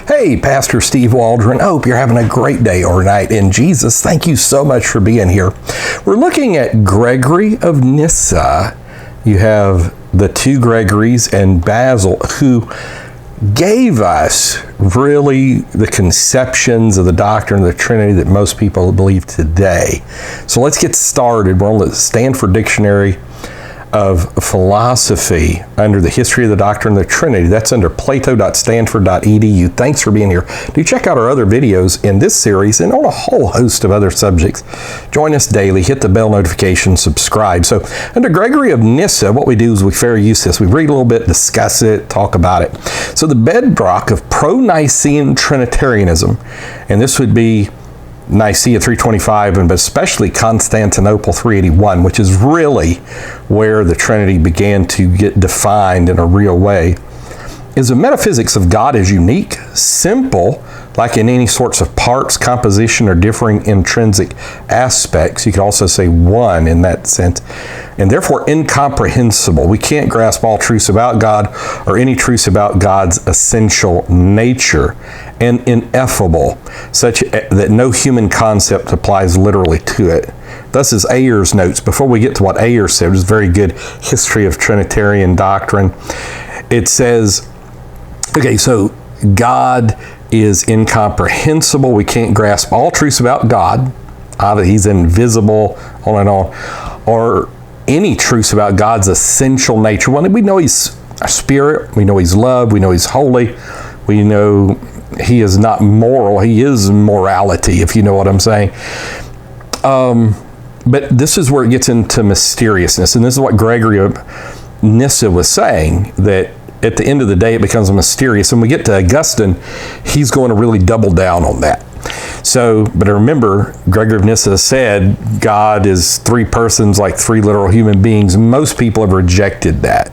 Hey, Pastor Steve Waldron. I hope you're having a great day or night in Jesus. Thank you so much for being here. We're looking at Gregory of Nyssa. You have the two Gregorys and Basil, who gave us really the conceptions of the doctrine of the Trinity that most people believe today. So let's get started. We're on the Stanford Dictionary of Philosophy under the History of the Doctrine of the Trinity. That's under plato.stanford.edu. Thanks for being here. Do check out our other videos in this series and on a whole host of other subjects. Join us daily, hit the bell notification, subscribe. So under Gregory of Nyssa, what we do is we fair use this. We read a little bit, discuss it, talk about it. So the bedrock of pro-Nicene Trinitarianism, and this would be Nicaea 325, but especially Constantinople 381, which is really where the Trinity began to get defined in a real way, is the metaphysics of God is unique, simple, like in any sorts of parts, composition, or differing intrinsic aspects. You could also say one in that sense, and therefore incomprehensible. We can't grasp all truths about God or any truths about God's essential nature, and ineffable, such that no human concept applies literally to it. Thus is Ayer's notes. Before we get to what Ayer said, which is a very good history of Trinitarian doctrine, it says, okay, so God is incomprehensible. We can't grasp all truths about God. He's invisible, on and on. Or any truths about God's essential nature. Well, we know He's a spirit. We know He's love. We know He's holy. We know He is not moral. He is morality, if you know what I'm saying. But this is where it gets into mysteriousness. And this is what Gregory of Nyssa was saying, that at the end of the day, it becomes mysterious. And we get to Augustine, he's going to really double down on that. So, but remember, Gregory of Nyssa said God is three persons like three literal human beings. Most people have rejected that.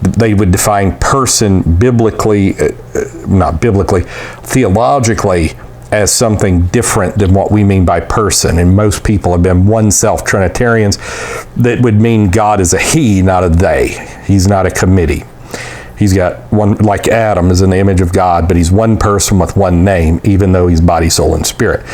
They would define person biblically, theologically, as something different than what we mean by person. And most people have been one-self Trinitarians that would mean God is a he, not a they. He's not a committee. He's got one, like Adam is in the image of God, but he's one person with one name, even though he's body, soul, and spirit.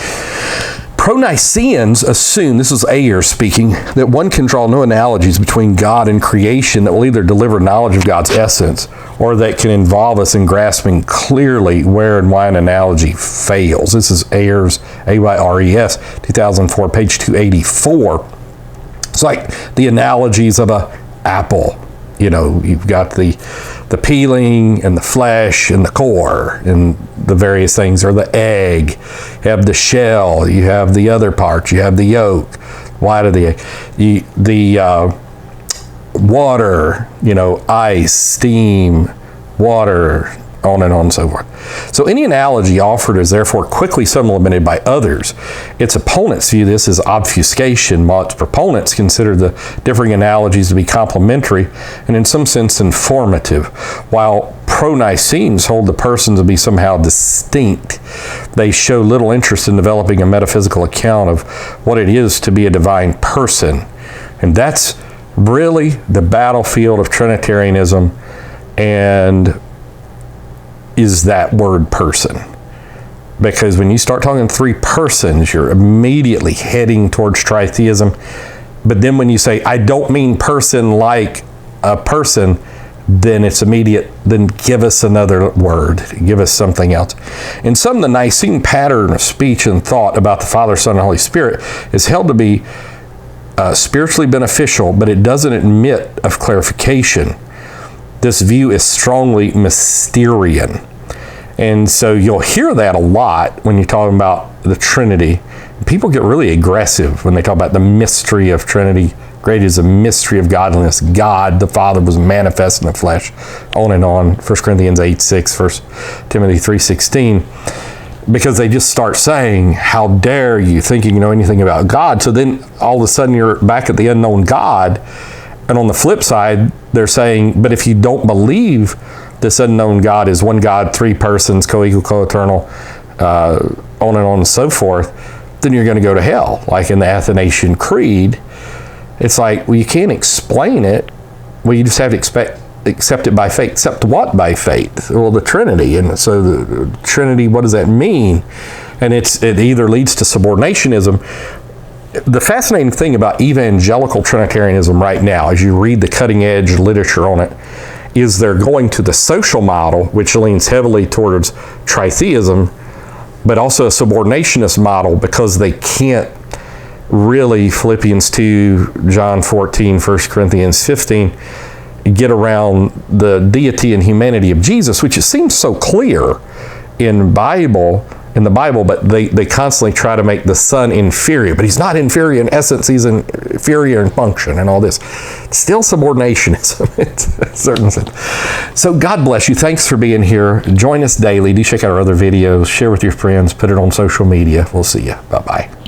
Pro-Niceans assume, this is Ayer speaking, that one can draw no analogies between God and creation that will either deliver knowledge of God's essence or that can involve us in grasping clearly where and why an analogy fails. This is Ayer's, A-Y-R-E-S, 2004, page 284. It's like the analogies of an apple. You know, you've got the peeling and the flesh and the core and the various things, or the egg. You have the shell, you have the other parts, you have the yolk, white of the egg, the water, you know, ice, steam, water, on and so forth. So any analogy offered is therefore quickly supplemented by others. Its opponents view this as obfuscation, while its proponents consider the differing analogies to be complementary and in some sense informative. While pro-Nicenes hold the persons to be somehow distinct, they show little interest in developing a metaphysical account of what it is to be a divine person. And that's really the battlefield of Trinitarianism, and is that word person. Because when you start talking three persons, you're immediately heading towards tritheism. But then when you say, I don't mean person like a person, then it's immediate, then give us another word, give us something else. In some, the Nicene pattern of speech and thought about the Father, Son, and Holy Spirit is held to be spiritually beneficial, but it doesn't admit of clarification. This view is strongly Mysterian. And so you'll hear that a lot when you're talking about the Trinity. People get really aggressive when they talk about the mystery of Trinity. Great is a mystery of godliness. God, the Father, was manifest in the flesh. On and on. 1 Corinthians 8:6, 1 Timothy 3:16. Because they just start saying, how dare you, thinking you know anything about God. So then all of a sudden you're back at the unknown God. And on the flip side, they're saying, but if you don't believe this unknown God is one God, three persons, co-equal, co-eternal, on and so forth, then you're going to go to hell. Like in the Athanasian Creed, it's like, well, you can't explain it. Well, you just have to accept it by faith. Accept what by faith? Well, the Trinity. And so the Trinity, what does that mean? And it either leads to subordinationism. The fascinating thing about evangelical Trinitarianism right now, as you read the cutting edge literature on it, is they're going to the social model, which leans heavily towards tritheism, but also a subordinationist model, because they can't really, Philippians 2, John 14, 1 Corinthians 15, get around the deity and humanity of Jesus, which it seems so clear in the Bible, but they constantly try to make the Son inferior. But he's not inferior in essence, he's inferior in function and all this. It's still subordinationism in a certain sense. So God bless you. Thanks for being here. Join us daily. Do check out our other videos. Share with your friends. Put it on social media. We'll see you. Bye-bye.